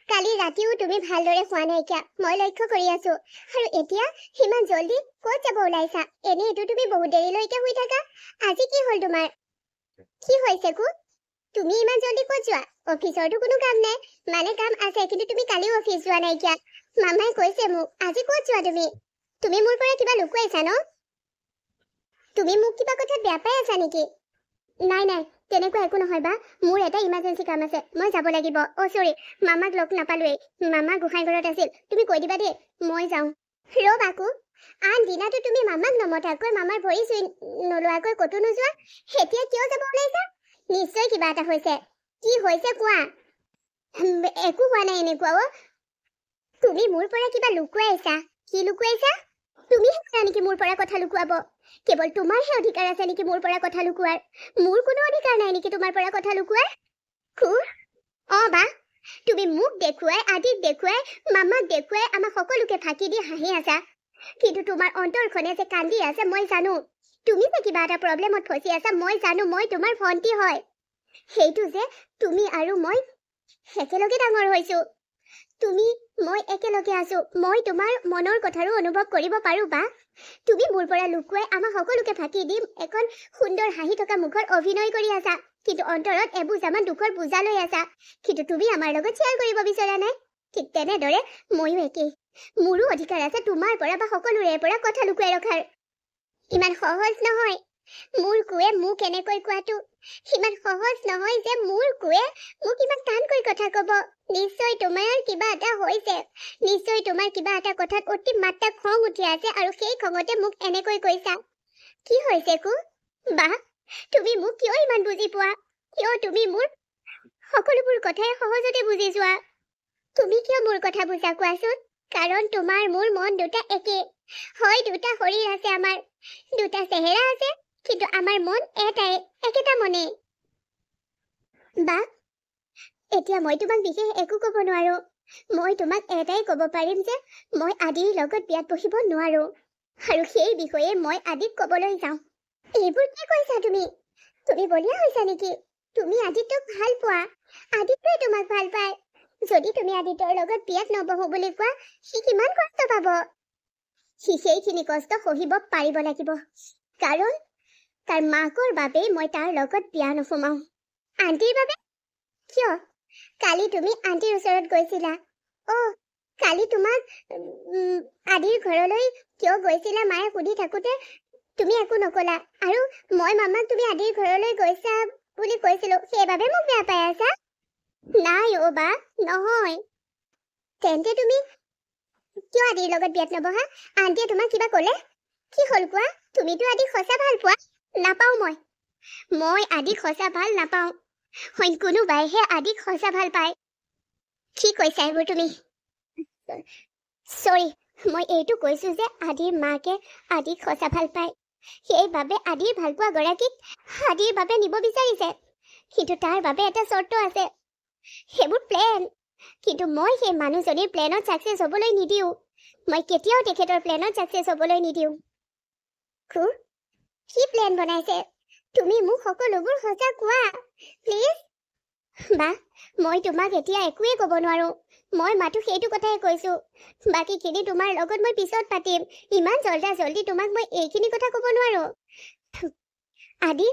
কালি ৰাতিও তুমি ভালদৰে খোৱা নাইকিয়া মই লক্ষ্য কৰি আছো আৰু এতিয়া ইমান জলদি ক'ত যাব ওলাইছা এনেইটো তুমি বহুত দেৰিলৈকে শুই থাকা আজি কি হ'ল তোমাৰ কি হৈছে কু তুমি ইমান জলদি ক'ত যোৱা অফিচৰটো কোনো কাম নাই মানে কাম আছে কিন্তু তুমি কালিও অফিচ যোৱা নাইকিয়া মামাই কৈছে মোক আজি ক'ত যোৱা তুমি মোৰ পৰা কিবা লুকুৱাইছা ন তুমি মোক কিবা কথাত বেয়া পাই আছা নেকি নাই তেনেকুৱা একো নহয় বা মোৰ এটা ইমাৰ্জেন্সি কাম আছে মই যাব লাগিব অ সৰি মামাক লগ নাপালোৱেই মামা গোসাঁই ঘৰত আছিল তুমি কৈ দিবা দেই মই যাওঁ ৰ'বাকু আন দিনাটো তুমি মামাক নমতাকৈ মামাৰ ভৰি চুই নলোৱাকৈ ক'তো নোযোৱা এতিয়া কিয় যাব ওলাইছা নিশ্চয় কিবা এটা হৈছে কি হৈছে কোৱা একো হোৱা নাই এনেকুৱা অ তুমি মোৰ পৰা কিবা লুকুৱাইছা কি লুকুৱাইছা তুমি জানা নেকি মোৰ পৰা কথা লুকুৱাব কেৱল তোমাৰহে অধিকাৰ আছে নেকি মোৰ পৰা কথা লুকুৱাৰ মোৰ কোনো অধিকাৰ নাই নেকি তোমাৰ পৰা কথা লুকুৱাৰ বা তুমি মোক দেখুৱাই আদিক দেখুৱাই মামাক দেখুৱাই আমাক সকলোকে ফাঁকি দি হাঁহি আছা কিন্তু তোমাৰ অন্তৰখনে যে কান্দি আছে মই জানো তুমি যে কিবা এটা প্ৰব্লেমত ফচি আছা মই জানো মই তোমাৰ ভণ্টি হয় সেইটো যে তুমি আৰু মই একেলগে ডাঙৰ হৈছো তুমি মই একেলগে আছো মই তোমাৰ মনৰ কথাৰো অনুভৱ কৰিব পাৰো বা তুমি মোৰ পৰা লুকুৱাই আমাক সকলোকে ফাঁকি দি এখন সুন্দৰ হাঁহি থকা মুখৰ অভিনয় কৰি আছা কিন্তু অন্তৰত এবোজামান দুখৰ বোজা লৈ আছা কিন্তু তুমি আমাৰ লগত শ্বেয়াৰ কৰিব বিচৰা নাই ঠিক তেনেদৰে ময়ো একেই মোৰো অধিকাৰ আছে তোমাৰ পৰা বা সকলোৰে পৰা কথা লুকুৱাই ৰখাৰ ইমান সহজ নহয় মোৰ কুৱে মোক এনেকৈ কোৱাটো ইমান সহজ নহয় যে মোৰ কুৱে মোক ইমান টানকৈ কথা ক'ব নিশ্চয় তোমাৰ কিবা এটা হৈছে নিশ্চয় তোমাৰ কিবা এটা কথাত অতি মাত্ৰা খং উঠি আছে আৰু সেই খঙতে মোক এনেকৈ কৈছা কি হৈছে কু বা তুমি মোক কিয় ইমান বুজি পোৱা কিয় তুমি মোৰ সকলোবোৰ কথাই সহজতে বুজি যোৱা তুমি কিয় মোৰ কথা বুজা কোৱাচোন কাৰণ তোমাৰ মোৰ মন দুটা একে হয় দুটা শৰীৰ আছে আমাৰ দুটা চেহেৰা আছে কিন্তু আমাৰ মন এটাই একেটা মনে বা এতিয়া মই তোমাক বিশেষ একো ক'ব নোৱাৰো মই তোমাক এটাই ক'ব পাৰিম যে মই আদিৰ লগত বিয়াত বহিব নোৱাৰো আৰু সেই বিষয়ে মই আদিক ক'বলৈ যাওঁ এইবোৰ কি কৈছা তুমি বলিয়া হৈছা নেকি তুমি আদিত্যক ভাল পোৱা আদিত্যই তোমাক ভাল পায় যদি তুমি আদিত্যৰ লগত বিয়াত নবহো বুলি কোৱা সি কিমান কষ্ট পাব সি সেইখিনি কষ্ট সহিব পাৰিব লাগিব কাৰণ তাৰ মাকৰ বাবেই মই তাৰ লগত বিয়া নসোমাও আন্টিৰ বাবে কিয় কালি তুমি আন্টিৰ ওচৰত গৈছিলা কালি তোমাক আদিৰ ঘৰলৈ কিয় গৈছিলা মায়ে সুধি থাকোতে তুমি একো নকলা আৰু মই মামাক তুমি আদিৰ ঘৰলৈ গৈছা বুলি কৈছিলো সেইবাবে মোক বেয়া পাই আছা নাই বা নহয় তেন্তে তুমি কিয় আদিৰ লগত বিয়াত নবহা আন্টিয়ে তোমাক কিবা ক'লে কি হ'ল কোৱা তুমিতো আদিক সঁচা ভাল পোৱা নাপাওঁ মই আদিক সঁচা ভাল নাপাওঁ অইন কোনোবাইহে আদিক সঁচা ভাল পায় কি কৈছা এইবোৰ তুমি চৰি মই এইটো কৈছো যে আদিৰ মাকে আদিক সঁচা ভাল পায় সেইবাবে আদিৰ ভাল পোৱা গৰাকীক আদিৰ বাবে নিব বিচাৰিছে কিন্তু তাৰ বাবে এটা চৰ্ত আছে সেইবোৰ প্লেন কিন্তু মই সেই মানুহজনীৰ প্লেনত ছাকচেছ হ'বলৈ নিদিওঁ মই কেতিয়াও তেখেতৰ প্লেনত ছাকচেছ হ'বলৈ নিদিওঁ কি প্লেন বনাইছে তুমি মোক সকলোবোৰ সঁচা কোৱা প্লিজ বা মই তোমাক এতিয়া একোৱে ক'ব নোৱাৰো মই মাথো সেইটো কথাই কৈছো বাকীখিনি তোমাৰ লগত মই পিছত পাতিম ইমান জল্দি তোমাক মই এইখিনি কথা ক'ব নোৱাৰো আদি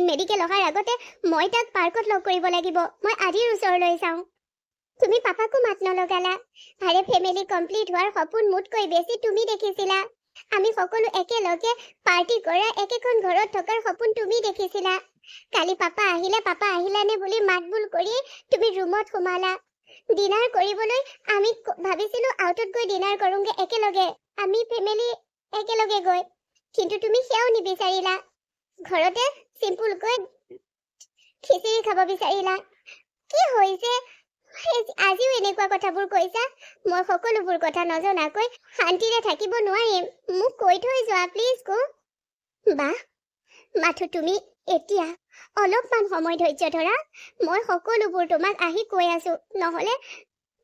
মেডিকেল অহাৰ আগতে মই তাক পাৰ্কত লগ কৰিব লাগিব মই আদিৰ ওচৰলৈ যাওঁ তুমি পাপাকো মাত নলগালা আৰে ফেমিলি কমপ্লিট হোৱাৰ সপোন মোতকৈ বেছি তুমি দেখিছিলা আমি সকলো একেলগে পাৰ্টি কৰা একেখন ঘৰত থকাৰ সপোন তুমি দেখিছিলা কালি পাপা আহিলানে বুলি মাতবোল কৰি তুমি ৰুমত সোমালা ডিনাৰ কৰিবলৈ আমি ভাবিছিলো আউটত গৈ ডিনাৰ কৰোঁগে একেলগে আমি ফেমিলি একেলগে গৈ কিন্তু তুমি সেয়াও নিবিচাৰিলা ঘৰতে চিম্পুলকৈ খিচিৰি খাব বিচাৰিলা কি হৈছে আজিও এনেকুৱা কথাবোৰ কৈছা মই সকলোবোৰ কথা নজনাকৈ শান্তিৰে থাকিব নোৱাৰিম মোক কৈ থৈ যোৱা প্লিজ কো বা মাথো তুমি এতিয়া অলপমান সময় ধৈৰ্য ধৰা মই সকলোবোৰ তোমাক আহি কৈ আছো নহলে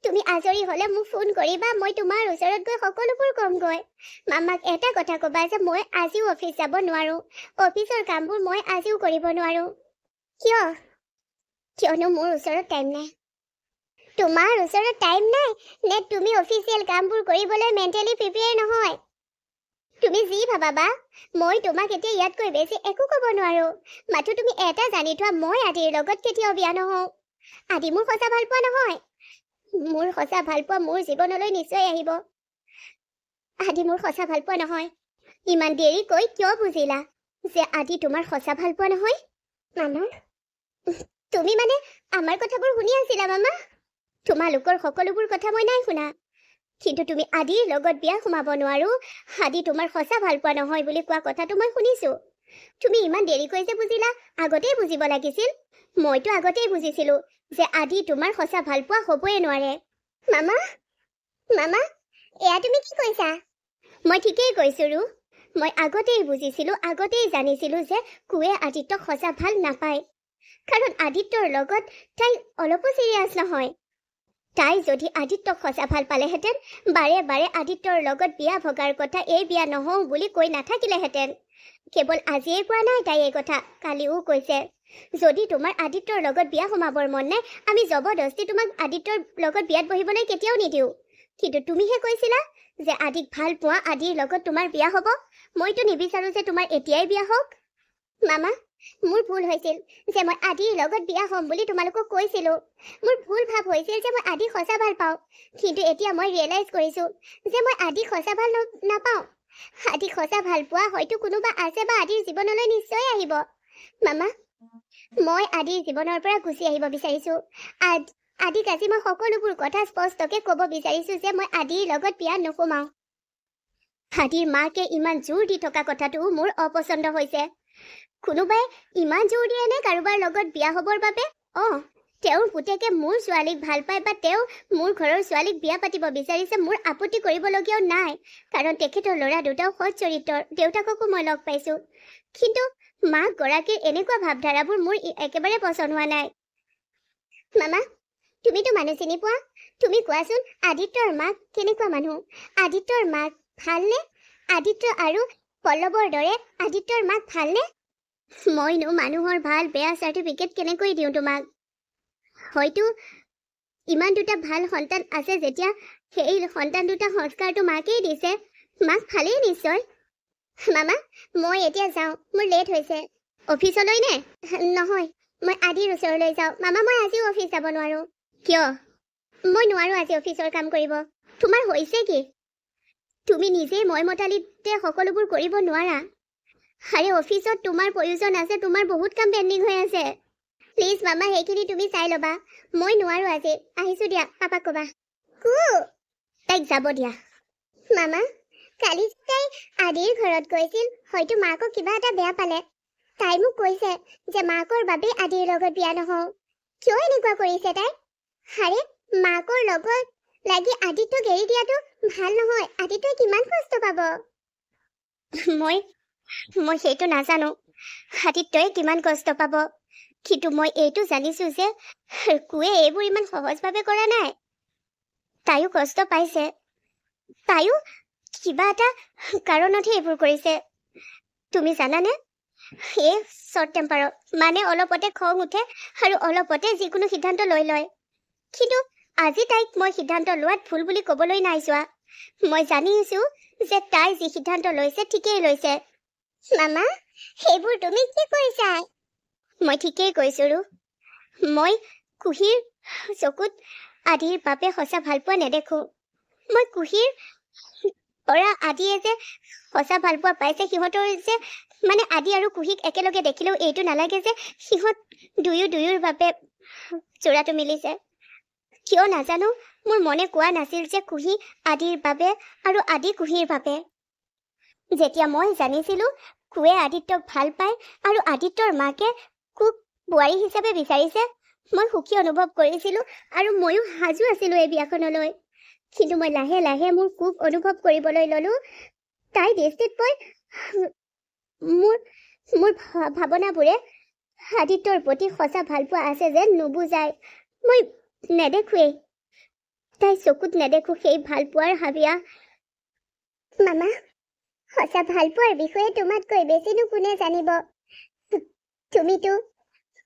তুমি আজৰি হলে মোক ফোন কৰিবা মই তোমাৰ ওচৰত গৈ সকলোবোৰ কমগৈ মামাক এটা কথা ক'বা যে মই আজিও অফিচ যাব নোৱাৰো অফিচৰ কামবোৰ মই আজিও কৰিব নোৱাৰো কিয়নো মোৰ ওচৰত টাইম নাই তোমাৰ ওচৰত টাইম নাই নে তুমি অফিচিয়েল কামবোৰ কৰিবলৈ মেণ্টেলি প্ৰিপেয়াৰ নহয়? তুমি যি ভাবা বা মই তোমাক এতিয়া ইয়াতকৈ বেছি একো ক'ব নোৱাৰো। মাথো তুমি এটা জানি থোৱা, মই আদিৰ লগত কেতিয়াও বিয়া নহওঁ। আদি মোৰ সঁচা ভালপোৱা নহয়। মোৰ সঁচা ভালপোৱা মোৰ জীৱনলৈ নিশ্চয় আহিব। আদি মোৰ সঁচা ভালপোৱা নহয়। ইমান দেৰিকৈ কিয় বুজিলা যে আদি তোমাৰ সঁচা ভালপোৱা নহয়? মামা, তুমি মানে আমাৰ কথাবোৰ শুনি আছিলা মামা? তোমালোকৰ সকলোবোৰ কথা মই নাই শুনা, কিন্তু তুমি আদিৰ লগত বিয়া সোমাব নোৱাৰো, আদি তোমাৰ সঁচা ভালপোৱা নহয় বুলি কোৱা কথাটো মই শুনিছো। তুমি ইমান দেৰিকৈ যে বুজিলা, আগতেই বুজিব লাগিছিল। মইতো আগতেই বুজিছিলো যে আদি তোমাৰ সঁচা ভালপোৱা হ'বই নোৱাৰে। মামা, মামা, এয়া তুমি কি কৈছা? মই ঠিকেই কৈছো ৰু। মই আগতেই বুজিছিলো, আগতেই জানিছিলো যে কুৱে আদিত্যক সঁচা ভাল নাপায়, কাৰণ আদিত্যৰ লগত তাই অলপো চিৰিয়াছ নহয়। তাই যদি আদিত্যক সঁচা ভাল পালেহেঁতেন, বাৰে বাৰে আদিত্যৰ লগত বিয়া ভগাৰ কথা, এই বিয়া নহওঁ বুলি কৈ নাথাকিলেহেঁতেন। কেৱল আজিয়ে কোৱা নাই তাই এই কথা, কালিও কৈছে। যদি তোমাৰ আদিত্যৰ লগত বিয়া সোমাবৰ মন নাই, আমি জবৰদস্তি তোমাক আদিত্যৰ লগত বিয়াত বহিবলৈ কেতিয়াও নিদিওঁ। কিন্তু তুমিহে কৈছিলা যে আদিক ভাল পোৱা, আদিৰ লগত তোমাৰ বিয়া হ'ব। মইতো নিবিচাৰো যে তোমাৰ এতিয়াই বিয়া হওক। মামা, মোৰ ভুল হৈছিল যে মই আদিৰ লগত বিয়া হ'ম বুলি তোমালোকক কৈছিলো। মোৰ ভুল ভাৱ হৈছিল যে মই আদিক সঁচা ভাল পাওঁ, কিন্তু এতিয়া মই ৰিয়েলাইজ কৰিছো যে মই আদিক সঁচা ভাল নাপাওঁ। আদিক সঁচা ভাল পোৱা হয়তো কোনোবা আছে বা আদিৰ জীৱনলৈ নিশ্চয় আহিব। মামা, মই আদিৰ জীৱনৰ পৰা গুচি আহিব বিচাৰিছো। আদিক আজি মই সকলোবোৰ কথা স্পষ্টকে ক'ব বিচাৰিছো যে মই আদিৰ লগত বিয়া নোসোমাওঁ। আদিৰ মাকে ইমান জোৰ দি থকা কথাটো মোৰ অপচন্দ হৈছে। কোনোবাই ইমান জোৰ দিয়ে নে কাৰোবাৰ লগত বিয়া হ'বৰ বাবে? তেওঁৰ পুতেকে মোৰ ছোৱালীক ভাল পায় বা তেওঁ মোৰ ঘৰৰ ছোৱালীক বিয়া পাতিব বিচাৰিছে, মোৰ আপত্তি কৰিবলগীয়াও নাই, কাৰণ তেখেতৰ ল'ৰা দুটাও সৎ চৰিত্ৰৰ, দেউতাককো মই লগ পাইছো। কিন্তু মাক গৰাকীৰ এনেকুৱা ভাৱধাৰাবোৰ মোৰ একেবাৰে পচন্দ হোৱা নাই। মামা, তুমিতো মানুহ চিনি পোৱা, তুমি কোৱাচোন আদিত্যৰ মাক কেনেকুৱা মানুহ? আদিত্যৰ মাক ভালনে? আদিত্য আৰু পল্লৱৰ দৰে আদিত্যৰ মাক ভালনে? মইনো মানুহৰ ভাল বেয়া চাৰ্টিফিকেট কেনেকৈ দিওঁ তোমাক? হয়তো ইমান দুটা ভাল সন্তান আছে যেতিয়া সেই সন্তান দুটা সংস্কাৰটো মাকেই দিছে, মাক ভালেই নিশ্চয়। মামা, মই এতিয়া যাওঁ, মোৰ লেট হৈছে। অফিচলৈ নে? নহয়, মই আদিৰ ওচৰলৈ যাওঁ। মামা, মই আজিও অফিচ যাব নোৱাৰো। কিয়? মই নোৱাৰো আজি অফিচৰ কাম কৰিব। তোমাৰ হৈছে কি? তুমি নিজেই মই মতালিতে সকলোবোৰ কৰিব নোৱাৰা। আৰে অফিচত তোমাৰ প্ৰয়োজন আছে, তোমাৰ বহুত কাম পেণ্ডিং হৈ আছে। প্লিজ মামা, সেইখিনি তুমি চাই ল'বা। মই নোৱাৰো আজি। আহিছো দিয়া, পাপাক ক'বা। তাইক যাব দিয়া। মামা, কালি তাই আদিৰ ঘৰত গৈছিল, হয়তো মাকক কিবা এটা বেয়া পালে। তাই মোক কৈছে যে মাকৰ বাবে আদিৰ লগত বিয়া নহওঁ। কিয় এনেকুৱা কৰিছে তাই? আৰে মাকৰ লগত লাগি আদিত্যক এৰি দিয়াটো ভাল নহয়। আদিত্যই কিমান কষ্ট পাব। মই সেইটো নাজানো আদিত্যই কিমান কষ্ট পাব, কিন্তু মই এইটো জানিছো যে কুৱে এইবোৰ ইমান সহজভাৱে কৰা নাই। তাইও কষ্ট পাইছে, তাইও কিবা এটা কাৰণতহে এইবোৰ কৰিছে। তুমি জানানে, এই শ্বৰ্ট টেম্পাৰত মানে অলপতে খং উঠে আৰু অলপতে যিকোনো সিদ্ধান্ত লৈ লয়। কিন্তু আজি তাইক মই সিদ্ধান্ত লোৱাত ভুল বুলি ক'বলৈ নাই যোৱা। মই জানিছো যে তাই যি সিদ্ধান্ত লৈছে ঠিকেই লৈছে। মামা, সেইবোৰ তুমি কি কৈছা? মই ঠিকেই কৈছো ৰু। মই কুহিৰ চকুত আদিৰ বাবে সঁচা ভালপোৱা নেদেখো। মই কুহিৰ পৰা আদিয়ে যে সঁচা ভালপোৱা পাইছে, সিহঁতৰ যে মানে আদি আৰু কুহিক একেলগে দেখিলেও এইটো নালাগে যে সিহঁত দুয়োৰ বাবে জোৰাটো মিলিছে। কিয় নাজানো, মোৰ মনে কোৱা নাছিল যে কুহি আদিৰ বাবে আৰু আদি কুহিৰ বাবে। যেতিয়া মই জানিছিলো কুৱে আদিত্যক ভাল পায় আৰু আদিত্যৰ মাকে কুক বোৱাৰী হিচাপে বিচাৰিছে, মই সুখী অনুভৱ কৰিছিলো আৰু ময়ো সাজু আছিলো এই বিয়াখনলৈ। কিন্তু মই লাহে লাহে মোৰ কুক অনুভৱ কৰিবলৈ ললো। তাই দৃষ্টিত মোৰ ভাৱনাবোৰে আদিত্যৰ প্ৰতি সঁচা ভালপোৱা আছে যেন নুবুজাই। মই নেদেখোৱেই, তাই চকুত নেদেখো সেই ভালপোৱাৰ হাবিয়া। মামা, সঁচা ভালপোৱাৰ বিষয়ে তোমাতকৈ বেছিনো কোনে জানিব? তুমিতো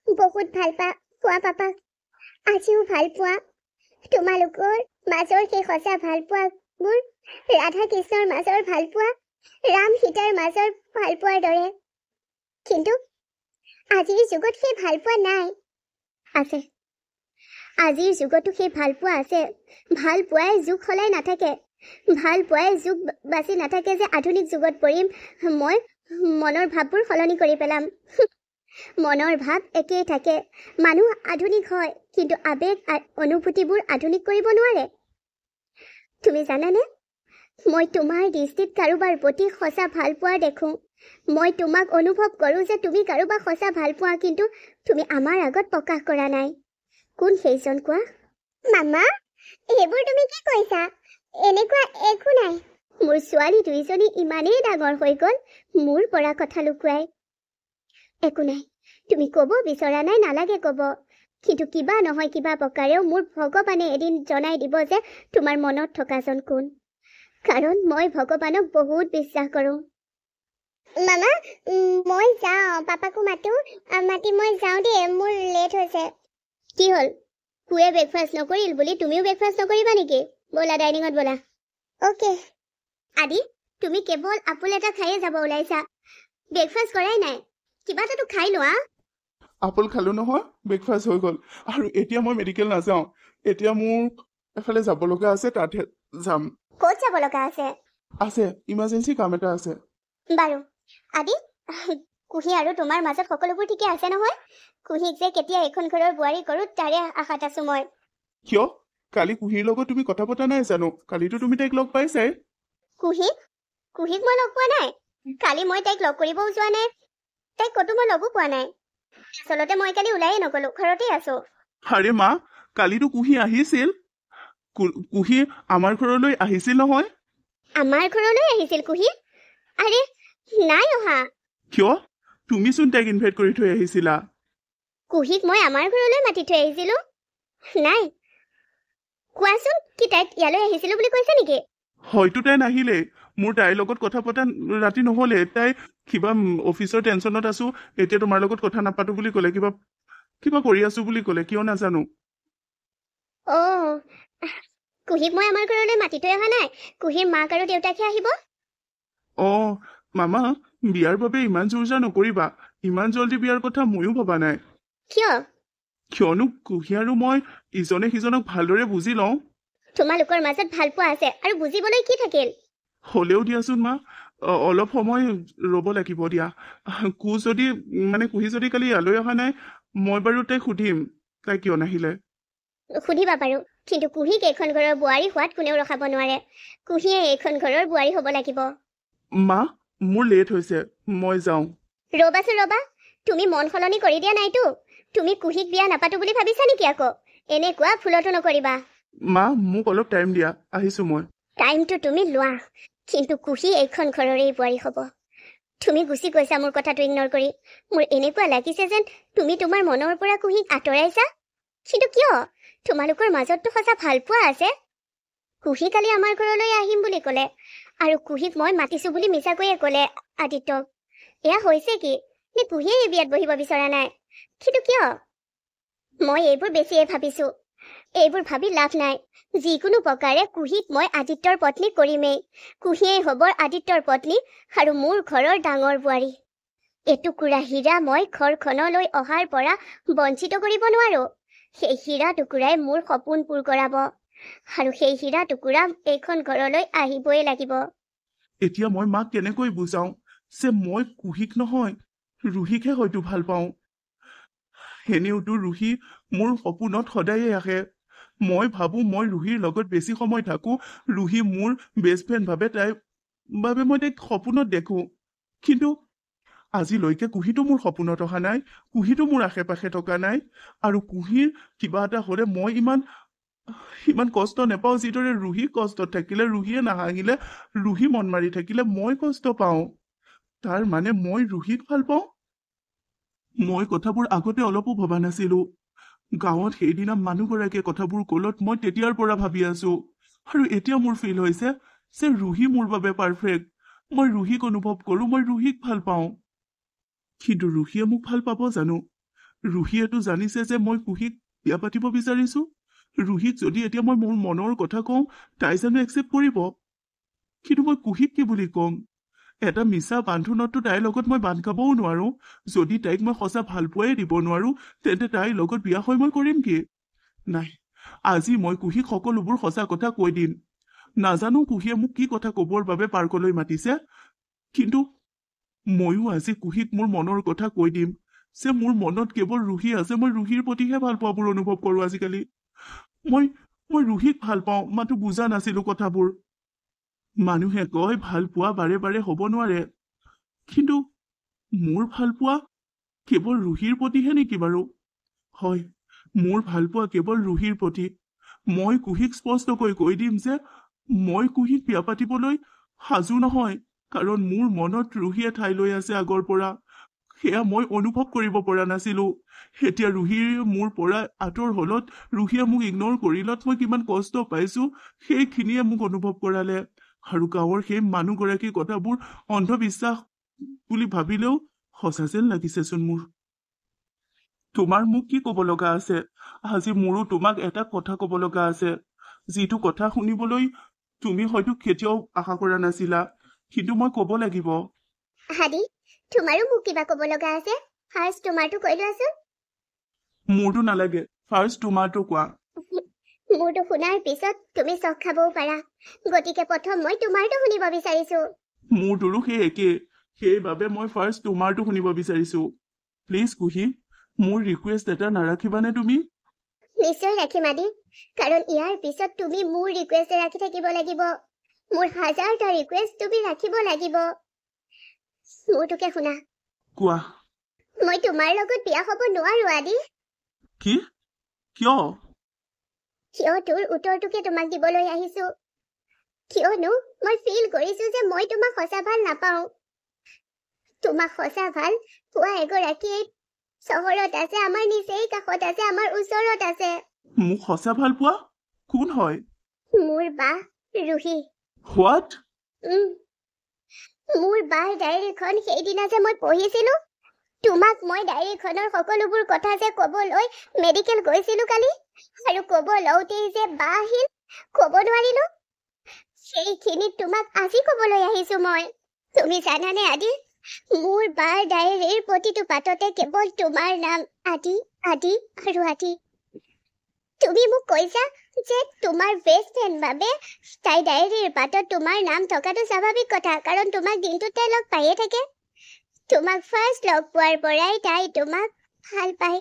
বহুত ভাল পোৱা পাপাক, আজিও ভাল পোৱা। তোমালোকৰ মাজৰ সেই সঁচা ভালপোৱাবোৰ ৰাধা কৃষ্ণৰ মাজৰ ভালপোৱা, ৰাম সীতাৰ মাজৰ ভালপোৱাৰ দৰে। কিন্তু আজিৰ যুগত সেই ভালপোৱা নাই। আছে, আজিৰ যুগতো সেই ভালপোৱা আছে। ভালপোৱাই যুগ সলাই নাথাকে, ভালপোৱাই যুগ বাছি নাথাকে যে আধুনিক যুগত পৰিম মই মনৰ ভাৱবোৰ সলনি কৰি পেলাম। মনৰ ভাৱ একেই থাকে। মানুহ আধুনিক হয়, কিন্তু আবেগ অনুভূতিবোৰ আধুনিক কৰিব নোৱাৰে। তুমি জানানে, মই তোমাৰ দৃষ্টিত কাৰোবাৰ প্ৰতি সঁচা ভালপোৱা দেখোঁ। মই তোমাক অনুভৱ কৰোঁ যে তুমি কাৰোবাক সঁচা ভালপোৱা, কিন্তু তুমি আমাৰ আগত প্ৰকাশ কৰা নাই। কোন সেইজন কোৱা? মামা, এইবোৰ তুমি কি কৈছা? এনেকুৱা একো নাই। মোৰ ছোৱালী দুইজনী ইমানেই ডাঙৰ হৈ গ'ল মোৰ পৰা কথা লুকুৱাই। একো নাই, তুমি ক'ব বিচৰা নাই, নালাগে ক'ব। কিন্তু কিবা নহয় কিবা প্ৰকাৰেও মোৰ ভগৱানে এদিন জনাই দিব যে তোমাৰ মনত থকাজন কোন। কাৰণ মই ভগৱানক বহুত বিশ্বাস কৰোঁ। মামা, মই যাওঁ, পাপাকো মাতি মই যাওঁ দেই, মোৰ লেট হৈছে। কি হ'ল, কুৱে ব্ৰেকফাষ্ট নকৰিল বুলি তুমিও ব্ৰেকফাষ্ট নকৰিবা নেকি? ব'লা ডাইনিঙত ব'লা। অ'কে। আদি, তুমি কেৱল আপেল এটা খায়ে যাব ওলাইছা, ব্ৰেকফাষ্ট কৰাই নাই। কিবা এটাতো খাই লোৱা। আপেল খালো নহয়, ব্ৰেকফাষ্ট হৈ গ'ল। আৰু এতিয়া মই মেডিকেল নাযাওঁ, এতিয়া মোৰ এফালে যাব লগা আছে, তাতহে যাম। ক'ত যাব লগা আছে? ইমাৰ্জেঞ্চি কাম এটা আছে। বাৰু আদি, কুহি আৰু তোমাৰ মাজত সকলোবোৰ ঠিকে আছে নহয়? কুহিক যে কেতিয়া এখন ঘৰৰ বোৱাৰী কৰোঁ তাৰে আশাত আছো মই। কিয়? কালি কুহিৰ লগত তুমি কথা পতা নাই জানো? কালিতো তুমি তাইক লগ পাইছাই। কুহিক মই লগ পোৱা নাই। কালি মই তাইক লগ কৰিবও যোৱা নাই, তাইক ক'তো মই লগো পোৱা নাই। আচলতে মই কালি ওলাইয়ে নগলো, ঘৰতে আছো। আৰে মা, কালিতো কুহি আহিছিল। কুহি আমাৰ ঘৰলৈ আহিছিল নহয়। আমাৰ ঘৰলৈ আহিছিল কুহি? আৰে নাই অহা। কিয়? তুমিচোন তাইক ইনভাইট কৰি থৈ আহিছিলা। কুহিক মই আমাৰ ঘৰলৈ মাতি থৈ আহিছিলো? নাই। কোৱাচোন, কি তাইক ইয়ালৈ আহিছিলো বুলি কৈছে নেকি? হয়তো তাই নাহিলে। মোৰ তাইৰ লগত কথা পতা ৰাতি নহ'লে। তাই কিবা অফিচৰ টেনচনত আছো, এতিয়া তোমাৰ লগত কথা নাপাতো বুলি ক'লে। কিবা কৰি আছো বুলি ক'লে, কিয় নাজানো। কুহিক মই আমাৰ ঘৰলৈ মাতি থৈ অহা নাই। কুহিৰ মাক আৰু দেউতাকহে আহিব। মামা, বিয়াৰ বাবে ইমান জোৰ নকৰিবা। ইমান জলদি বিয়াৰ কথা ময়ো ভবা নাই। কিয়নো কুহি আৰু মই ইজনে সিজনক ভালদৰে বুজি লওঁ। তোমালোকৰ মাজত ভালপোৱা আছে আৰু বুজিবলৈ কি থাকিল? হ'লেও দিয়াচোন মা, অলপ সময় ৰ'ব লাগিব দিয়া। কুহি যদি কালি ইয়ালৈ অহা নাই, মই বাৰু তাইক সুধিম তাই কিয় নাহিলে। সুধিবা বাৰু, কিন্তু কুহিক এইখন ঘৰৰ বোৱাৰী হোৱাত কোনেও ৰখাব নোৱাৰে। কুহিয়ে এইখন ঘৰৰ বোৱাৰী হ'ব লাগিব। মা, মোৰ লেট হৈছে, মই যাওঁ। ৰ'বা, তুমি মন সলনি কৰি দিয়া নাইতো? তুমি কুহিক বিয়া নাপাতো বুলি ভাবিছা নেকি আকৌ? এনেকুৱা ভুলতো নকৰিবা। মা, মোক অলপ টাইম দিয়া, আহিছো মই। টাইমটো তুমি লোৱা, কিন্তু কুহি এইখন ঘৰৰে বোৱাৰী হ'ব। তুমি গুচি গৈছা মোৰ কথাটো ইগনৰ কৰি। মোৰ এনেকুৱা লাগিছে যেন তুমি তোমাৰ মনৰ পৰা কুহিক আঁতৰাইছা। কিন্তু কিয়? তোমালোকৰ মাজততো সঁচা ভালপোৱা আছে। কুহি কালি আমাৰ ঘৰলৈ আহিম বুলি ক'লে, আৰু কুহিক মই মাতিছো বুলি মিছাকৈয়ে ক'লে আদিত্যক। এয়া হৈছে কি? নে কুহিয়ে এই বিয়াত বহিব বিচৰা নাই? কিন্তু কিয়? মই এইবোৰ বেছিয়ে ভাবিছো। এইবোৰ ভাবি লাভ নাই। যিকোনো প্ৰকাৰে কুহিক মই আদিত্যৰ পত্নী কৰিমেই। কুহিয়েই হ'ব আদিত্যৰ পত্নী আৰু মোৰ ঘৰৰ ডাঙৰ বোৱাৰী। এটুকুৰা হীৰা মই ঘৰখনলৈ অহাৰ পৰা বঞ্চিত কৰিব নোৱাৰো। সেই হীৰা টুকুৰাই মোৰ সপোন পূৰ কৰাব, আৰু সেই হীৰা টুকুৰা এইখন ঘৰলৈ আহিবই লাগিব। এতিয়া মই মাক কেনেকৈ বুজাওঁ যে মই কুহিক নহয়, ৰুহিকহে হয়তো ভাল পাওঁ। এনেওতো ৰুহি মোৰ সপোনত সদায়ে আহে। মই ভাবো মই ৰুহিৰ লগত বেছি সময় থাকো, ৰুহি মোৰ বেষ্ট ফ্ৰেণ্ড ভাবে, মই তাইক সপোনত দেখো। কিন্তু আজিলৈকে কুহিটো মোৰ সপোনত অহা নাই, কুহিটো মোৰ আশে পাশে থকা নাই। আৰু কুহিৰ কিবা এটা হ'লে মই ইমান কষ্ট নাপাওঁ যিদৰে ৰুহি কষ্টত থাকিলে, ৰুহিয়ে নাহাঁহিলে, ৰুহি মন মাৰি থাকিলে মই কষ্ট পাওঁ। তাৰ মানে মই ৰুহিক ভাল পাওঁ? মই কথাবোৰ আগতে অলপো ভবা নাছিলো। গাঁৱত সেইদিনা মানুহগৰাকীয়ে কথাবোৰ ক'লত মই তেতিয়াৰ পৰা ভাবি আছো, আৰু এতিয়া মোৰ ফিল হৈছে যে ৰুহি মোৰ বাবে পাৰফেক্ট। মই ৰুহিক অনুভৱ কৰো, মই ৰুহিক ভাল পাওঁ। কিন্তু ৰুহিয়ে মোক ভাল পাব জানো? ৰুহিয়েতো জানিছে যে মই কুহিক বিয়া পাতিব বিচাৰিছো। ৰুহিক যদি এতিয়া মই মোৰ মনৰ কথা কওঁ তাই জানো একচেপ্ট কৰিব? কিন্তু মই কুহিক কি বুলি ক'ম? এটা মিছা বান্ধোনততো তাইৰ লগত মই বান্ধ খাবও নোৱাৰো। যদি তাইক মই সঁচা ভালপোৱাই দিব নোৱাৰো তেন্তে তাইৰ লগত বিয়া হৈ মই কৰিম কি? নাই, আজি মই কুহিক সকলোবোৰ সঁচা কথা কৈ দিম। নাজানো কুহিয়ে মোক কি কথা কবৰ বাবে পাৰ্কলৈ মাতিছে, কিন্তু ময়ো আজি কুহিক মোৰ মনৰ কথা কৈ দিম যে মোৰ মনত কেৱল ৰুহি আছে। মই ৰুহিৰ প্ৰতিহে ভাল পোৱাবোৰ অনুভৱ কৰো আজিকালি। মই মই ৰুহিক ভাল পাওঁ, মাতো বুজা নাছিলো কথাবোৰ। মানুহে কয় ভাল পোৱা বাৰে বাৰে হ'ব নোৱাৰে, কিন্তু মোৰ ভাল পোৱা কেৱল ৰুহিৰ প্ৰতিহে নেকি বাৰু? হয়, মোৰ ভাল পোৱা কেৱল ৰুহিৰ প্ৰতি। মই কুহিক স্পষ্টকৈ কৈ দিম যে মই কুহিক বিয়া পাতিবলৈ সাজু নহয়, কাৰণ মোৰ মনত ৰুহিয়ে ঠাই লৈ আছে আগৰ পৰা। সেয়া মই অনুভৱ কৰিব পৰা নাছিলো। এতিয়া ৰুহিৰ মোৰ পৰা আঁতৰ হলত, ৰুহিয়ে মোক ইগন'ৰ কৰিলত মই কিমান কষ্ট পাইছো সেইখিনিয়ে মোক অনুভৱ কৰালে। আৰু গাঁৱৰ সেই মানুহগৰাকীৰ কথাবোৰ অন্ধবিশ্বাস বুলি ভাবিলেও সঁচা যেন লাগিছেচোন মোৰ। তোমাৰ মোক কি ক'ব লগা আছে? আজি মোৰো তোমাক এটা কথা ক'ব লগা আছে, যিটো কথা শুনিবলৈ তুমি হয়তো কেতিয়াও আশা কৰা নাছিলা, কিন্তু মই ক'ব লাগিব। আদি, তোমাৰো মোক কিবা ক'ব লগা আছে? ফাৰ্ষ্ট তোমাৰটো কৈ লোৱাচোন। মোৰতো নালাগে, ফাৰ্ষ্ট তোমাৰটো কোৱা। মোৰটো শুনাৰ পিছত তুমি চখ খাবও পাৰা, গতিকে প্ৰথম মই তোমাৰটো শুনিব বিচাৰিছো। মোৰটোৰো সেই একেই, সেইবাবে মই ফাৰ্ষ্ট তোমাৰটো শুনিব বিচাৰিছো। প্লিজ কুহি, মোৰ ৰিকুৱেষ্ট এটা নাৰাখিবানে তুমি? নিশ্চয় ৰাখিম আদি, কাৰণ ইয়াৰ পিছত তুমি মোৰ ৰিকুৱেষ্ট ৰাখি থাকিব লাগিব। মোৰ হাজাৰটা ৰিকুৱেষ্ট তুমি ৰাখিব লাগিব। মোৰটোকে শুনা। কোৱা। মই তোমাৰ লগত বিয়া হ'ব নোৱাৰো আদি। কি? কিয়? তোৰ উত্তৰটোকে তোমাক দিবলৈ আহিছো। কিয়নো মই ফিল কৰিছো যে মই তোমাক সঁচা ভাল নাপাওঁ। তোমাক সঁচা ভাল পোৱা এগৰাকী চহৰত আছে, আমাৰ নিচেই কাষত আছে, আমাৰ ওচৰত আছে। মোক সঁচা ভাল পোৱা? কোন হয়? মোৰ বা ৰুহি। হোৱাট? মোৰ বাৰ ডায়েৰীখন সেইদিনা যে মই পঢ়িছিলো, তোমাক মই ডায়েৰীখনৰ সকলোবোৰ কথা যে ক'বলৈ মেডিকেল গৈছিলো কালি, আৰু ক'ব লওঁতেই যে বা আহিল, ক'ব নোৱাৰিলো, সেইখিনিত তোমাক আজি ক'বলৈ আহিছো মই। তুমি জানানে আদি, মোৰ বাৰ ডায়েৰীৰ প্ৰতিটো পাততে কেৱল তোমাৰ নাম, আদি আদি আৰু আদি। তুমি মোক কৈছা যে তোমাৰ বেষ্ট ফ্ৰেণ্ড বাবে তাই ডায়েৰীৰ পাতত তোমাৰ নাম থকাটো স্বাভাৱিক কথা, কাৰণ তোমাক দিনটোত তাই লগ পায়ে থাকে। তোমাক ফাৰ্ষ্ট লগ পোৱাৰ পৰাই তাই তোমাক ভাল পায়।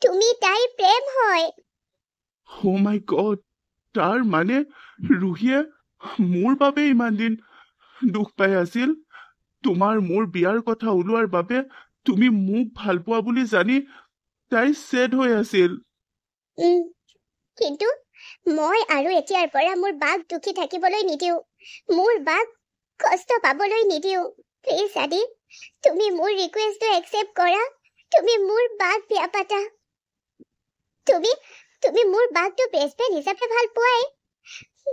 তুমি তাইৰ প্ৰেম হয়। Oh my God, তাৰ মানে ৰুহিয়ে মোৰ বাবে ইমান দিন দুখ পাই আছিল? তোমাৰ মোৰ বিয়াৰ কথা ওলোৱাৰ বাবে তুমি মোক ভাল পোৱা বুলি জানি তাই ছেড হৈ আছিল। কিন্তু মই আৰু এতিয়াৰ পৰা মোৰ বাক দুখী থাকিবলৈ নিদিওঁ, মোৰ বাক কষ্ট পাবলৈ নিদিওঁ। প্লিজ আদি, তুমি মোৰ ৰিকুৱেষ্টটো একচেপ্ট কৰা। তুমি মোৰ বাক বিয়া পাতা। তুমি মোৰ বাকটো বেষ্ট ফ্ৰেণ্ড হিচাপে ভাল পোৱাই।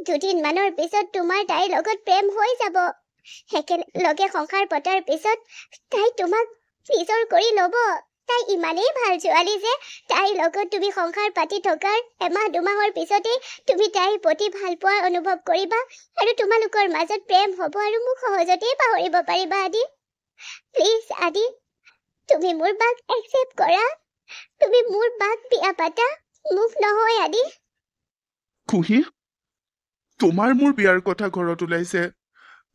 দুদিনমানৰ পিছত তোমাৰ তাইৰ লগত প্ৰেম হৈ যাব। একেলগে সংসাৰ পতাৰ পিছত তাই তোমাক নিজৰ কৰি ল'ব। তাই ইমানেই ভাল ছোৱালী যে তাইৰ লগত তুমি সংসাৰ পাতি থকাৰ এমাহ দুমাহৰ পিছতেই তুমি তাইৰ প্ৰতি ভাল পোৱা অনুভৱ কৰিবা, আৰু তোমালোকৰ মাজত প্ৰেম হ'ব, আৰু মোক সহজতেই পাহৰিব পাৰিবা আদি। প্লিজ আদি, তুমি মোৰ বাক একচেপ্ট কৰা। তুমি মোৰ বাক বিয়া পাতা, মোক নহয় আদি। কুহি, তোমাৰ মোৰ বিয়াৰ কথা ঘৰত ওলাইছে,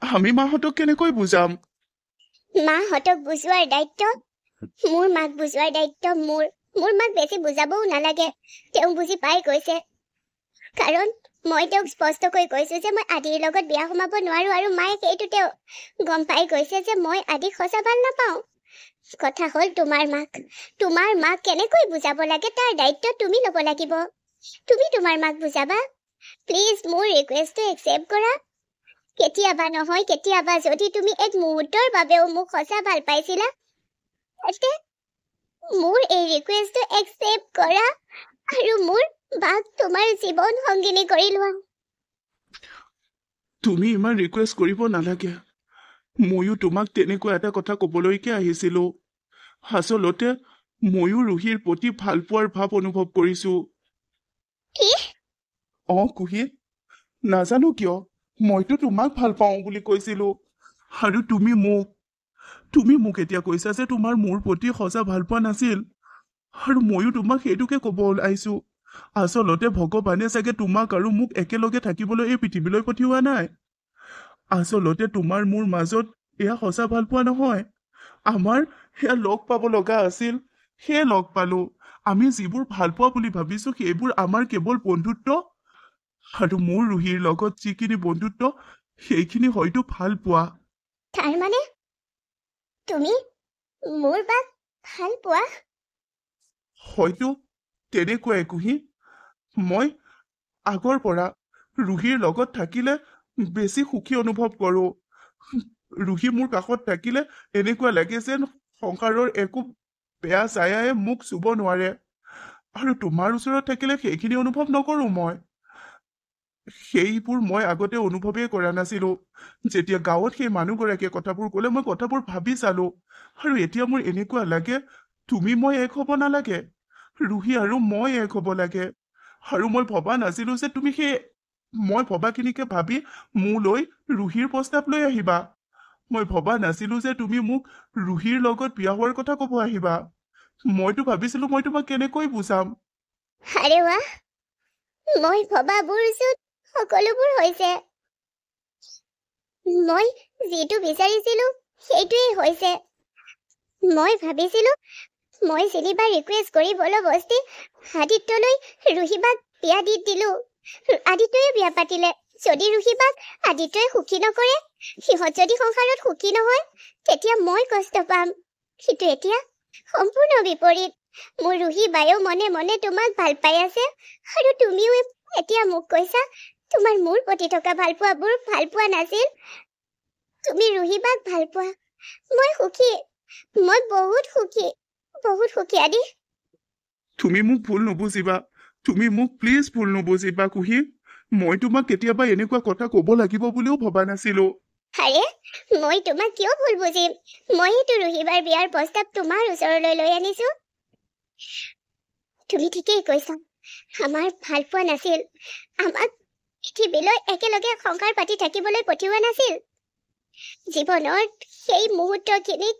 আমি মাহঁতক কেনেকৈ বুজাম? মাহঁতক বুজোৱাৰ দায়িত্ব মোৰ, মাক বুজোৱাৰ দায়িত্ব মোৰ। মোৰ মাক বেছি বুজাবও নালাগে, তেওঁ বুজি পাই গৈছে। কাৰণ মই তেওঁক স্পষ্টকৈ কৈছো যে মই আদিৰ লগত বিয়া সোমাব নোৱাৰো, আৰু মায়ে সেইটো তেওঁ গম পাই গৈছে যে মই আদিক সঁচা ভাল নাপাওঁ। কথা হ'ল তোমাৰ মাক কেনেকৈ বুজাব লাগে তাৰ দায়িত্ব তুমি ল'ব লাগিব। তুমি তোমাৰ মাক বুজাবা। প্লিজ মোৰ ৰিকুৱেষ্টটো একচেপ্ট কৰা। কেতিয়াবা নহয় কেতিয়াবা যদি তুমি এক মুহূৰ্তৰ বাবেও মোক সঁচা ভাল পাইছিলা, তেন্তে মোৰ এই ৰিকুৱেষ্টটো একচেপ্ট কৰা, আৰু মোৰ বাক তোমাৰ জীৱন সংগিনী কৰি লোৱা। তুমি ইমান ৰিকুৱেষ্ট কৰিব নালাগে। ময়ো তোমাক তেনেকুৱা এটা কথা ক'বলৈকে আহিছিলো। আচলতে ময়ো ৰুহিৰ প্ৰতি ভাল পোৱাৰ ভাৱ অনুভৱ কৰিছো। কুহি, নাজানো কিয় মইতো তোমাক ভাল পাওঁ বুলি কৈছিলো, আৰু তুমি মোক এতিয়া কৈছা যে তোমাৰ মোৰ প্ৰতি সঁচা ভাল পোৱা নাছিল, আৰু ময়ো তোমাক সেইটোকে ক'ব ওলাইছো। আচলতে ভগৱানে চাগে তোমাক আৰু মোক একেলগে থাকিবলৈ এই পৃথিৱীলৈ পঠিওৱা নাই। আচলতে তোমাৰ মোৰ মাজত এয়া সঁচা ভাল পোৱা নহয়, আমাৰ সেয়া লগ পাব লগা আছিল, সেয়ে লগ পালো। আমি যিবোৰ ভাল পোৱা বুলি ভাবিছো সেইবোৰ আমাৰ কেৱল বন্ধুত্ব, আৰু মোৰ ৰুহিৰ লগত যিখিনি বন্ধুত্ব সেইখিনি হয়তো ভাল পোৱা। তাৰমানে তুমি মোৰ বাক ভাল পোৱা? হয়তো তেনেকুৱাই কুহি। মই আগৰ পৰা ৰুহিৰ লগত থাকিলে বেছি সুখী অনুভৱ কৰোঁ। ৰুহি মোৰ কাষত থাকিলে এনেকুৱা লাগে যেন সংসাৰৰ একো বেয়া ছায়াই মোক চুব নোৱাৰে, আৰু তোমাৰ ওচৰত থাকিলে সেইখিনি অনুভৱ নকৰোঁ মই। সেইবোৰ মই আগতে অনুভৱেই কৰা নাছিলো। যেতিয়া গাঁৱত সেই মানুহগৰাকীয়ে কথাবোৰ ক'লে মই কথাবোৰ ভাবি চালো, আৰু এতিয়া মোৰ এনেকুৱা লাগে তুমি মই এক হ'ব নালাগে, ৰুহি আৰু মই এক হ'ব লাগে। আৰু মই ভবা নাছিলো যে তুমি সেই মই ভবাখিনিকে ভাবি মোলৈ ৰুহিৰ প্ৰস্তাৱ লৈ আহিবা। মই ভবা নাছিলো যে তুমি মোক ৰুহিৰ লগত বিয়া হোৱাৰ কথা ক'ব আহিবা। মইতো ভাবিছিলো মই তোমাক কেনেকৈ বুজাম। আৰে ৱাহ, মই ভবাবোৰ চোন সকলোবোৰ হৈছে। মই যিটো বিচাৰিছিলো সেইটোৱেই হৈছে। মই ভাবিছিলো মই যেনিবা ৰিকুৱেষ্ট কৰি বলবস্তি আদিত্যলৈ ৰুহিবাক বিয়া দি দিলো, আদিত্যই বিয়া পাতিলে। যদি ৰুহিবাক আদিত্যই সুখী নকৰে, সিহঁত যদি সংসাৰত সুখী নহয়, তেতিয়া মই কষ্ট পাম। কিন্তু এতিয়া সম্পূৰ্ণ বিপৰীত। মোৰ ৰুহি বায়েও মনে মনে তোমাক ভাল পাই আছে, আৰু তুমিও এতিয়া মোক কৈছা তোমাৰ মোৰ প্ৰতি থকা ভাল পোৱাবোৰ ভাল পোৱা নাছিল, তুমি ৰুহিবাক ভাল পোৱা। মই সুখী, মই বহুত সুখী আদি। তুমি মোক ভুল নুবুজিবা, তুমি মোক প্লিজ ভুল নুবুজিবা কুহি। মই তোমাক কেতিয়াবা এনেকুৱা কথা ক'ব লাগিব বুলিও ভবা নাছিলো। আৰে মই তোমাক কিয় ভুল বুজিম? মইতো ৰুহিবাৰ বিয়াৰ প্ৰস্তাৱ তোমাৰ ওচৰলৈ লৈ আনিছো। তুমি ঠিকেই কৈছা, আমাৰ ভাল পোৱা নাছিল, আমাক পৃথিৱীলৈ একেলগে সংসাৰ পাতি থাকিবলৈ পঠিওৱা নাছিল। জীৱনৰ সেই মুহূৰ্তখিনিক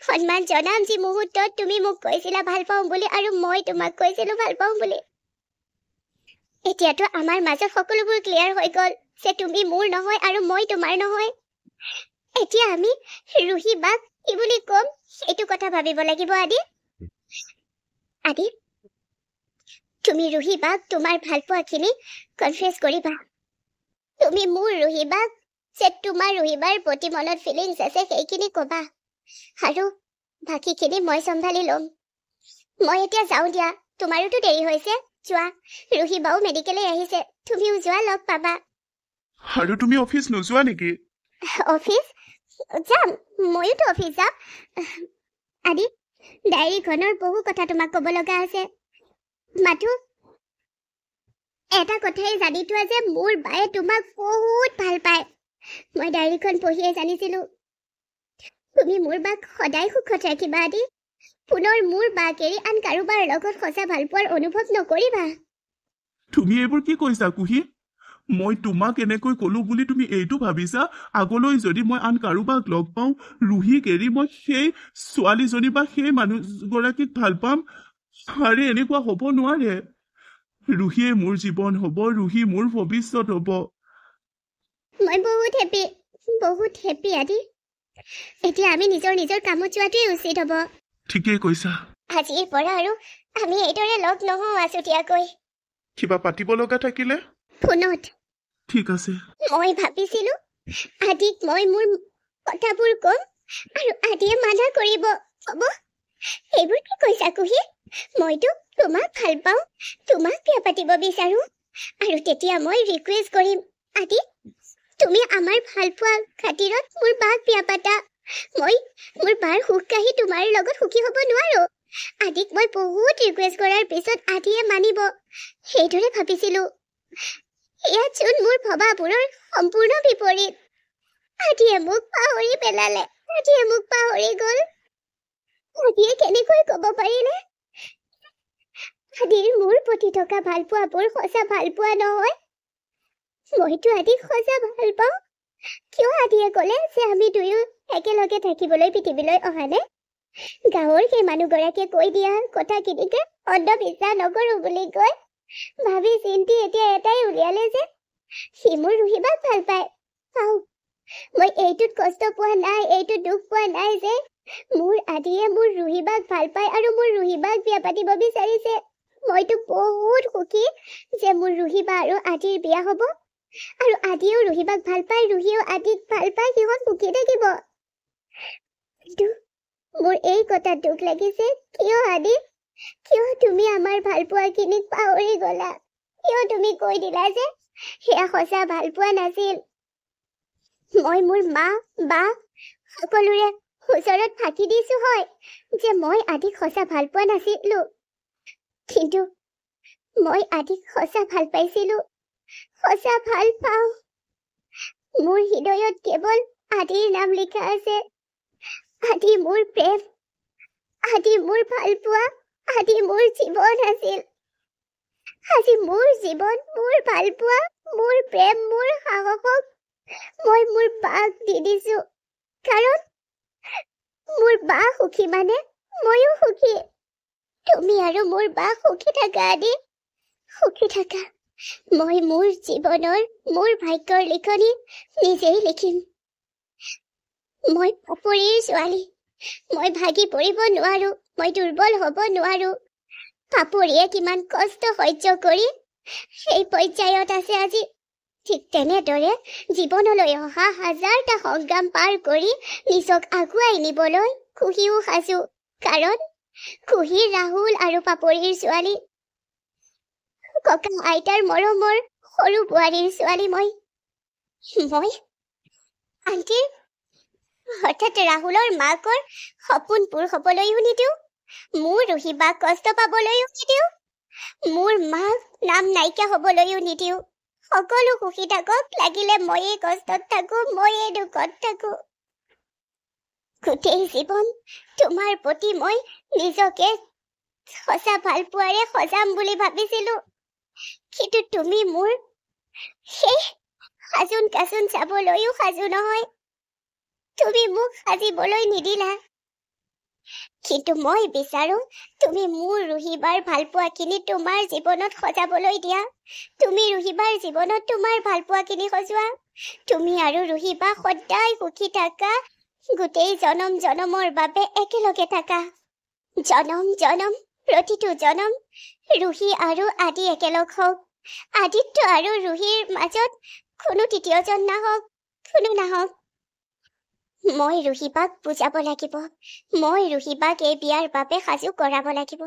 সন্মান জনাম যি মুহূৰ্তত তুমি মোক কৈছিলা ভাল পাওঁ বুলি, আৰু মই তোমাক কৈছিলো ভাল পাওঁ বুলি। এতিয়াতো আমাৰ মাজত সকলোবোৰ ক্লিয়াৰ হৈ গ'ল যে তুমি মোৰ নহয় আৰু মই তোমাৰ নহয়। এতিয়া আমি ৰুহি বাক কি বুলি ক'ম সেইটো কথা ভাবিব লাগিব। আদি তুমি ৰুহি বাক তোমাৰ ভাল পোৱাখিনি কনফেছ কৰিবা। তুমি মোৰ ৰুহি বাক যে তোমাৰ ৰুহিবাৰ প্ৰতি মনত ফিলিংছ আছে সেইখিনি ক'বা, আৰু বাকীখিনি মই চম্ভালি ল'ম। মই এতিয়া যাওঁ দিয়া, তোমাৰোতো দেৰি হৈছে, যোৱা। ৰুহিবাও মেডিকেলে আহিছে, তুমিও যোৱা, লগ পাবা। আৰু তুমি অফিচ নোযোৱা নেকি? অফিচ যাম, ময়োতো অফিচ যাম। আদি ডায়েৰীখনৰ বহু কথা তোমাক ক'ব লগা আছে। মাথো এটা কথাই জানি থোৱা যে মোৰ বায়ে তোমাক বহুত ভাল পায়। মই ডায়েৰীখন পঢ়িয়ে জানিছিলো তুমি মোৰ বাক সদায় সুখত ৰাখিবা। আদি পুনৰ মোৰ বাক এৰি আন কাৰোবাৰ লগত সঁচা ভাল পোৱাৰ অনুভৱ নকৰিবা। তুমি এইবোৰ কি কৈছা কুহি? মই তোমাক এনেকৈ ক'লো বুলি তুমি এইটো ভাবিছা আগলৈ যদি মই আন কাৰোবাক লগ পাওঁ, ৰুহিক এৰি মই সেই ছোৱালীজনী বা সেই মানুহগৰাকীক ভাল পাম? আৰে এনেকুৱা হ'ব নোৱাৰে। ৰুহিয়ে মোৰ জীৱন হ'ব, ৰুহি মোৰ ভৱিষ্যত হ'ব। মই বহুত হেপী আদি। এতিয়া আমি নিজৰ কামত যোৱাটোৱেই উচিত হ'ব। ঠিকেই কৈছা। আজিৰ পৰা আৰু আমি এইদৰে লগ নহওঁ আছুতীয়াকৈ। কিবা পাতিব লগা থাকিলে ফোনত। ঠিক আছে। মই ভাবিছিলো আদিক মই মোৰ কথাবোৰ ক'ম, আৰু আদিয়ে মানা কৰিব। হ'ব, এইবোৰ কি কৈছা কুহি? মইতো তোমাক ভাল পাওঁ, তোমাক বিয়া পাতিব বিচাৰো, আৰু তেতিয়া মই ৰিকুৱেষ্ট কৰিম আদি তুমি আমাৰ ভাল পোৱা খাতিৰত মোৰ বাক বিয়া পাতা। মই মোৰ বাৰ সুখ কাহি তোমাৰ লগত সুখী হ'ব নোৱাৰো। আদিক মই বহুত ৰিকুৱেষ্ট কৰাৰ পিছত আদিয়ে মানিব, সেইদৰে ভাবিছিলো। ইয়াত চোন মোৰ ভবাবোৰৰ সম্পূৰ্ণ বিপৰীত। আদিয়ে মোক পাহৰি পেলালে, আদিয়ে মোক পাহৰি গ'ল। আদিয়ে কেনেকৈ ক'ব পাৰিলে আদিৰ মোৰ প্ৰতি থকা ভাল পোৱাবোৰ সঁচা ভাল পোৱা নহয়? মইতো আদিক সঁচা ভাল পাওঁ। কিয় আদিয়ে ক'লে যে আমি দুয়ো একেলগে থাকিবলৈ পৃথিৱীলৈ অহা নাই? গাঁৱৰ সেই মানুহগৰাকীয়ে কৈ দিয়া কথাখিনিকে অন্ধবিশ্বাস নকৰো বুলি কৈ ভাবি চিন্তি এতিয়া এটাই উলিয়ালে যে সি মোৰ ৰুহিবাক ভাল পায়। চাওঁ, মই এইটোত কষ্ট পোৱা নাই, এইটোত দুখ পোৱা নাই যে মোৰ আদিয়ে মোৰ ৰুহিবাক ভাল পায় আৰু মোৰ ৰুহিবাক বিয়া পাতিব বিচাৰিছে। মইতো বহুত সুখী যে মোৰ ৰুহিবা আৰু আদিৰ বিয়া হ'ব, আৰু আদিয়েও ৰুহিবাক ভাল পায়, ৰুহিও আদিক ভাল পায়, সিহঁত সুখী থাকিব। কিন্তু মোৰ এই কথাত দুখ লাগিছে। কিয় আদি, কিয় তুমি আমাৰ ভাল পোৱাখিনিক পাহৰি গলা? কিয় তুমি কৈ দিলা যে সেয়া সঁচা ভাল পোৱা নাছিল? মই মোৰ মা বা সকলোৰে ওচৰত ফাঁকি দিছো হয় যে মই আদিক সঁচা ভাল পোৱা নাছিলো, কিন্তু মই আদিক সঁচা ভাল পাইছিলো, সঁচা ভাল পাওঁ। মোৰ হৃদয়ত কেৱল আদিৰ নাম লিখা আছে। আদি মোৰ প্ৰেম, আদি মোৰ ভাল পোৱা, আদি মোৰ জীৱন আছিল। আজি মোৰ জীৱন, মোৰ ভাল পোৱা, মোৰ প্ৰেম, মোৰ সাহসক মই মোৰ বাক দি দিছো, কাৰণ মোৰ বা সুখী মানে ময়ো সুখী। তুমি আৰু মোৰ বা সুখী থাকা আদি, সুখী থাকা। মই মোৰ জীৱনৰ, মোৰ ভাগ্যৰ লিখনি নিজেই লিখিম। মই পাপৰিৰ ছোৱালী, মই ভাগি পৰিব নোৱাৰো, মই দুৰ্বল হ'ব নোৱাৰো। পাপৰিয়ে কিমান কষ্ট সহ্য কৰি সেই পৰ্যায়ত আছে আজি, ঠিক তেনেদৰে জীৱনলৈ অহা হাজাৰটা সংগ্ৰাম পাৰ কৰি নিজক আগুৱাই নিবলৈ কুহিও সাজু, কাৰণ কুহি, ৰাহুল আৰু পাপৰিৰ ছোৱালী। ককা আইতাৰ মৰমৰ সৰু বোৱাৰীৰ ছোৱালী মই। আনকি হঠাৎ ৰাহুলৰ মাকৰ সপোন পূৰ হ'বলৈও নিদিওঁ, মোৰ ৰুহিবাক কষ্ট পাবলৈও নিদিওঁ, মোৰ মাক নাম নাইকিয়া হ'বলৈও নিদিওঁ। সকলো সুখী থাকক, লাগিলে ময়ে কষ্টত থাকো, ময়ে দুখত থাকো। গোটেই জীৱন তোমাৰ প্ৰতি মই নিজকে সঁচা ভাল পোৱাৰে সজাম বুলি ভাবিছিলো, কিন্তু তুমি মোৰ সেই সাজোন কাচোন চাবলৈও সাজু নহয়। তুমি মোক সাজিবলৈ নিদিলা, কিন্তু মই বিচাৰো তুমি মোৰ ৰুহিবাৰ ভাল পোৱাখিনি তোমাৰ জীৱনত সজাবলৈ দিয়া। তুমি ৰুহিবাৰ জীৱনত তোমাৰ ভাল পোৱাখিনি সজোৱা। তুমি আৰু ৰুহিবা সদায় সুখী থাকা, গোটেই জনম জনমৰ বাবে একেলগে থাকা। জনম জনম, প্ৰতিটো জনম ৰুহি আৰু আদি একেলগ হওক। আদিত্য আৰু ৰুহিৰ মাজত কোনো তৃতীয়জন নাহক, কোনো নাহক। মই ৰুহিবাক বুজাব লাগিব, মই ৰুহিবাক এই বিয়াৰ বাবে সাজু কৰাব লাগিব।